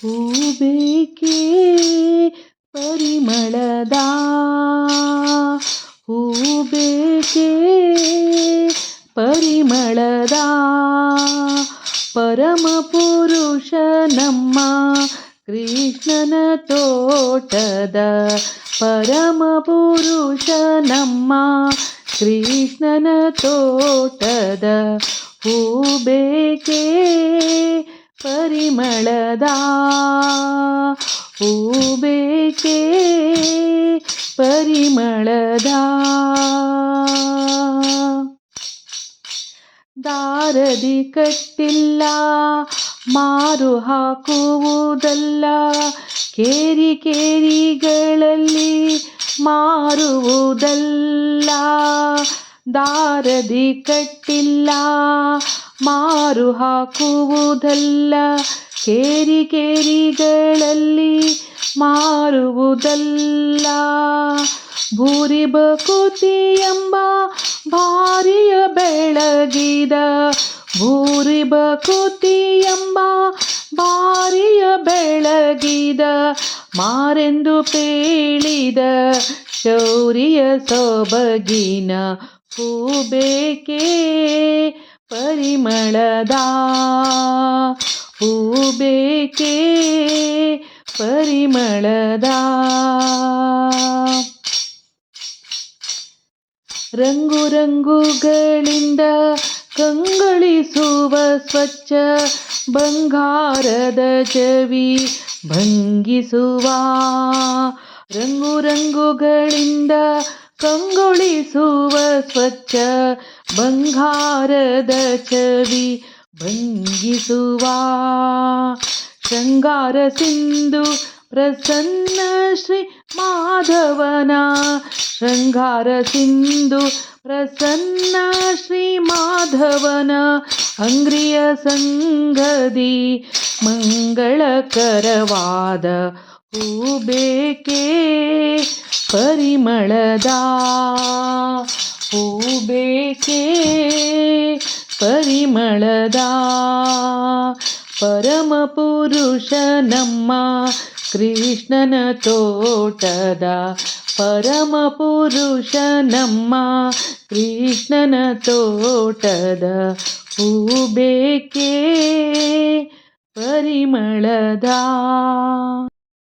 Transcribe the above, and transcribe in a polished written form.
ಹೂಬೇಕೆ ಪರಿಮಳದ ಹೂಬೇಕೆ ಪರಿಮಳದ ಪರಮ ಪುರುಷ ನಮ್ಮ ಕೃಷ್ಣನ ತೋಟದ ಪರಮ ಪುರುಷ ನಮ್ಮ ಕೃಷ್ಣನ ತೋಟದ ಹೂಬೇಕೆ ಪರಿಮಳದ ಹೂಬೇಕೆ ಪರಿಮಳದ ದಾರದಿ ಕಟ್ಟಿಲ್ಲ ಮಾರು ಹಾಕುವುದಲ್ಲ ಕೇರಿ ಕೇರಿಗಳಲ್ಲಿ ಮಾರುವುದಲ್ಲ ದಾರದಿ ಕಟ್ಟಿಲ್ಲ ಮಾರು ಹಾಕುವುದಲ್ಲ ಕೇರಿ ಕೇರಿಗಳಲ್ಲಿ ಮಾರುವುದಲ್ಲ ಭೂರಿ ಬಕುತಿ ಎಂಬ ಭಾರಿಯ ಬೆಳಗಿದ ಭೂರಿ ಬಕುತಿ ಎಂಬ ಭಾರಿಯ ಬೆಳಗಿದ ಮಾರೆಂದು ಪೇಳಿದ ಶೌರ್ಯ ಸೊಬಗಿನ ಹೂಬೇಕೆ ಪರಿಮಳದ ಹೂಬೇಕೆ ಪರಿಮಳದ ರಂಗು ರಂಗುಗಳಿಂದ ಕಂಗಳಿಸುವ ಸ್ವಚ್ಛ ಬಂಗಾರದ ಚವಿ ಭಂಗಿಸುವ ರಂಗು ರಂಗುಗಳಿಂದ ಕಂಗೊಳಿಸುವ ಸ್ವಚ್ಛ ಬಂಗಾರದ ಚವಿ ಭಂಗಿಸುವ ಶೃಂಗಾರ ಸಿಂಧು ಪ್ರಸನ್ನ ಶ್ರೀ ಮಾಧವನ ಶೃಂಗಾರ ಸಿಂಧು ಪ್ರಸನ್ನ ಶ್ರೀ ಮಾಧವನ ಅಂಗ್ರಿಯ ಸಂಗದಿ ಮಂಗಳಕರವಾದ ಹೂಬೇಕೆ ಪರಿಮಳದ ಹೂಬೇಕೆ ಪರಿಮಳದ ಪರಮ ಪುರುಷ ನಮ್ಮ ಕೃಷ್ಣನ ತೋಟದ ಪರಮ ಪುರುಷ ನಮ್ಮ ಕೃಷ್ಣನ ತೋಟದ ಹೂಬೇಕೆ ಪರಿಮಳದ